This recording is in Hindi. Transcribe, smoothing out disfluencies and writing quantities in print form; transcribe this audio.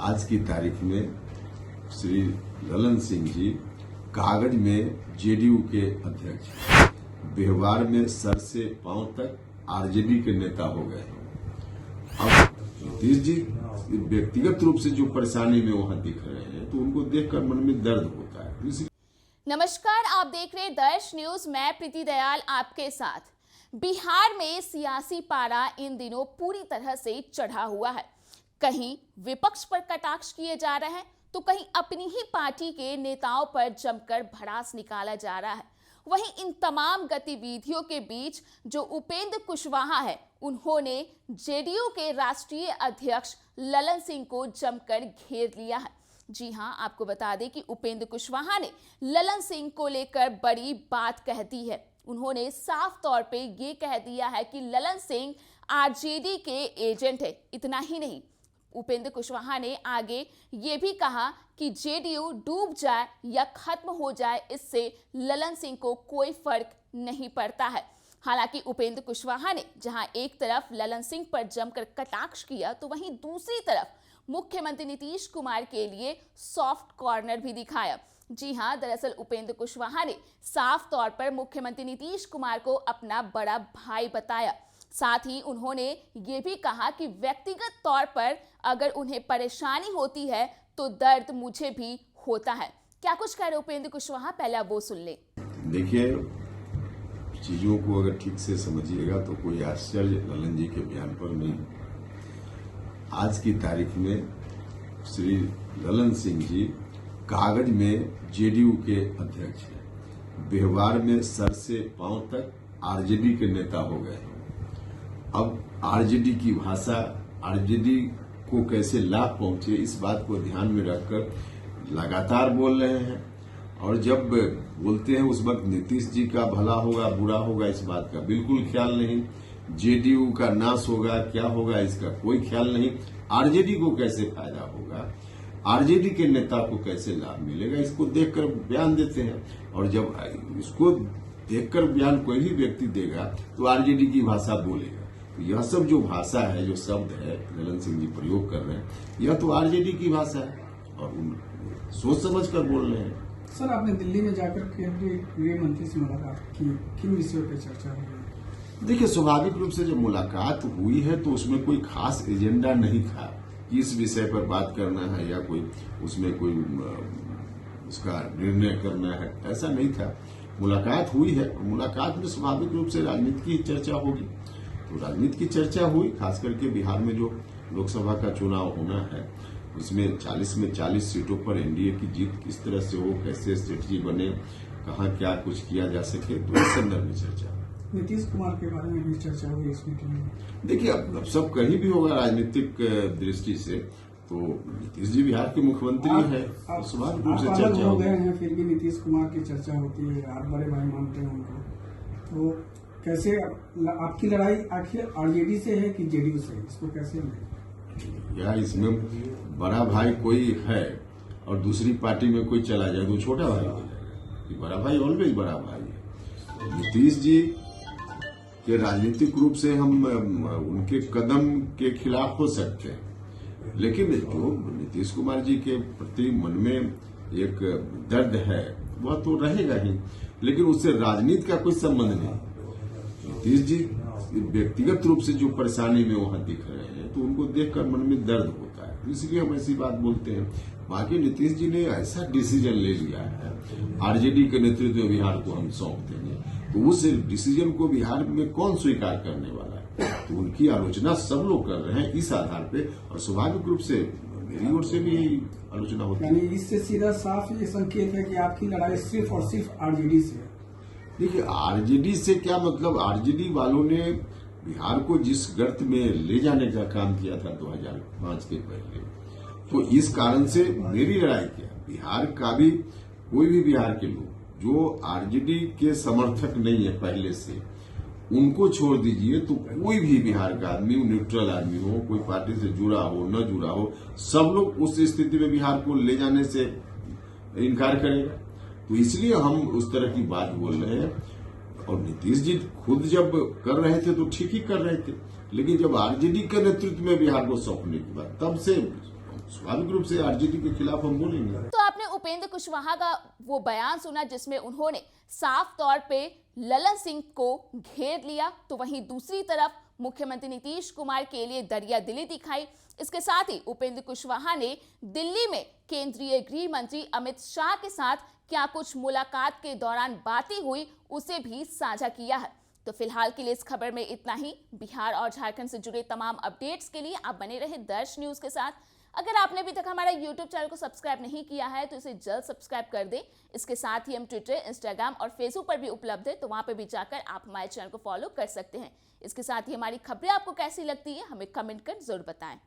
आज की तारीख में श्री ललन सिंह जी कागज में जेडीयू के अध्यक्ष, व्यवहार में सर से पांव तक आरजेडी के नेता हो गए। अब नीतीश जी व्यक्तिगत रूप से जो परेशानी में वहां दिख रहे हैं तो उनको देखकर मन में दर्द होता है। नमस्कार, आप देख रहे दर्श न्यूज। मैं प्रीति दयाल आपके साथ। बिहार में सियासी पारा इन दिनों पूरी तरह से चढ़ा हुआ है। कहीं विपक्ष पर कटाक्ष किए जा रहे हैं तो कहीं अपनी ही पार्टी के नेताओं पर जमकर भड़ास निकाला जा रहा है। वहीं इन तमाम गतिविधियों के बीच जो उपेंद्र कुशवाहा है, उन्होंने जेडीयू के राष्ट्रीय अध्यक्ष ललन सिंह को जमकर घेर लिया है। जी हां, आपको बता दें कि उपेंद्र कुशवाहा ने ललन सिंह को लेकर बड़ी बात कह दी है। उन्होंने साफ तौर पे ये कह दिया है कि ललन सिंह आरजेडी के एजेंट है। इतना ही नहीं, उपेंद्र कुशवाहा ने आगे ये भी कहा कि जेडीयू डूब जाए या खत्म हो जाए, इससे ललन सिंह को कोई फर्क नहीं पड़ता है। हालांकि उपेंद्र कुशवाहा ने जहां एक तरफ ललन सिंह पर जमकर कटाक्ष किया तो वहीं दूसरी तरफ मुख्यमंत्री नीतीश कुमार के लिए सॉफ्ट कॉर्नर भी दिखाया। जी हां, दरअसल उपेंद्र कुशवाहा ने साफ तौर पर मुख्यमंत्री नीतीश कुमार को अपना बड़ा भाई बताया। साथ ही उन्होंने ये भी कहा कि व्यक्तिगत तौर पर अगर उन्हें परेशानी होती है तो दर्द मुझे भी होता है। क्या कुछ कह रहे उपेंद्र कुशवाहा, पहले आप वो सुन ले। देखिए, चीजों को अगर ठीक से समझिएगा तो कोई आश्चर्य ललन जी के बयान पर नहीं। आज की तारीख में श्री ललन सिंह जी कागज में जेडीयू के अध्यक्ष हैं, व्यवहार में सर से पांव तक आरजेडी के नेता हो गए। अब आरजेडी की भाषा, आरजेडी को कैसे लाभ पहुंचे, इस बात को ध्यान में रखकर लगातार बोल रहे हैं। और जब बोलते हैं उस वक्त नीतीश जी का भला होगा बुरा होगा इस बात का बिल्कुल ख्याल नहीं, जेडीयू का नाश होगा क्या होगा इसका कोई ख्याल नहीं, आरजेडी को कैसे फायदा होगा, आरजेडी के नेता को कैसे लाभ मिलेगा, इसको देखकर बयान देते हैं। और जब इसको देखकर बयान कोई भी व्यक्ति देगा तो आरजेडी की भाषा बोलेगा। तो यह सब जो भाषा है, जो शब्द है ललन सिंह जी प्रयोग कर रहे हैं, यह तो आरजेडी की भाषा है और उन सोच समझ कर बोल रहे हैं। सर, आपने दिल्ली में जाकर केंद्रीय गृह मंत्री से मुलाकात की, किन विषयों पर चर्चा हुई? देखिए, स्वाभाविक रूप से जब मुलाकात हुई है तो उसमें कोई खास एजेंडा नहीं था कि इस विषय पर बात करना है या कोई उसमें कोई उसका निर्णय करना है, ऐसा नहीं था। मुलाकात हुई है, मुलाकात में स्वाभाविक रूप से राजनीति की चर्चा होगी। तो राजनीति की चर्चा हुई, खास करके बिहार में जो लोकसभा का चुनाव होना है उसमें 40 में 40 सीटों पर एनडीए की जीत किस तरह से हो, कैसे स्ट्रेटजी बने, कहाँ क्या कुछ किया जा सके, तो इस संदर्भ में चर्चा। नीतीश कुमार के बारे में भी चर्चा हुई इस मीटिंग में। देखिए, अब सब कहीं भी होगा राजनीतिक दृष्टि से, तो नीतीश जी बिहार के मुख्यमंत्री हैं, स्वाभाविक रूप से चर्चा हो गए हैं, फिर भी नीतीश कुमार की चर्चा होती है, आप बड़े भाई मानते हैं उनको। तो कैसे आपकी लड़ाई आखिर आरजेडी से है कि जेडीयू से, इसको कैसे या इसमें बड़ा भाई कोई है और दूसरी पार्टी में कोई चला जाए तो छोटा भाई हो जाएगा। बड़ा भाई ऑलवेज बड़ा भाई है। नीतीश जी के राजनीतिक रूप से हम उनके कदम के खिलाफ हो सकते हैं, लेकिन जो नीतीश कुमार जी के प्रति मन में एक दर्द है वह तो रहेगा ही, लेकिन उससे राजनीति का कोई संबंध नहीं। नीतीश जी व्यक्तिगत रूप से जो परेशानी में वहां दिख रहे हैं तो उनको देखकर मन में दर्द होता है, इसलिए हम ऐसी बात बोलते हैं। बाकी नीतीश जी ने ऐसा डिसीजन ले लिया है, आरजेडी के नेतृत्व में बिहार को हम सौंप देंगे, तो उस डिसीजन को बिहार में कौन स्वीकार करने वाला है? तो उनकी आलोचना सब लोग कर रहे हैं इस आधार पे, और स्वाभाविक रूप से मेरी ओर से भी आलोचना होती है। यानी इससे सीधा साफ ये संकेत है कि आपकी लड़ाई सिर्फ और सिर्फ आरजेडी से है। देखिए, आरजेडी से क्या मतलब, आरजेडी वालों ने बिहार को जिस गर्त में ले जाने का काम किया था 2005 के पहले, तो इस कारण से मेरी लड़ाई क्या, बिहार का भी कोई भी बिहार के लोग जो आरजेडी के समर्थक नहीं है पहले से, उनको छोड़ दीजिए, तो कोई भी बिहार का आदमी, न्यूट्रल आदमी हो, कोई पार्टी से जुड़ा हो न जुड़ा हो, सब लोग उस स्थिति में बिहार को ले जाने से इनकार करेगा। तो इसलिए हम उस तरह की बात बोल रहे हैं। और नीतीश जी खुद जब कर रहे थे तो ठीक ही कर रहे थे, लेकिन जब आरजेडी के नेतृत्व में बिहार को सौंपने के बाद तब से स्वाभाविक रूप से आरजेडी के खिलाफ हम बोलेंगे। तो आपने उपेंद्र कुशवाहा का वो बयान सुना जिसमें उन्होंने साफ तौर पे ललन सिंह को घेर लिया, तो वहीं दूसरी तरफ मुख्यमंत्री नीतीश कुमार के लिए दरिया दिली दिखाई। इसके साथ ही उपेंद्र कुशवाहा ने दिल्ली में केंद्रीय गृह मंत्री अमित शाह के साथ क्या कुछ मुलाकात के दौरान बातें हुई उसे भी साझा किया है। तो फिलहाल के लिए इस खबर में इतना ही। बिहार और झारखंड से जुड़े तमाम अपडेट्स के लिए आप बने रहे दर्श न्यूज के साथ। अगर आपने अभी तक हमारा YouTube चैनल को सब्सक्राइब नहीं किया है तो इसे जल्द सब्सक्राइब कर दें। इसके साथ ही हम ट्विटर, इंस्टाग्राम और फेसबुक पर भी उपलब्ध है, तो वहां पर भी जाकर आप हमारे चैनल को फॉलो कर सकते हैं। इसके साथ ही हमारी खबरें आपको कैसी लगती है हमें कमेंट कर जरूर बताएं।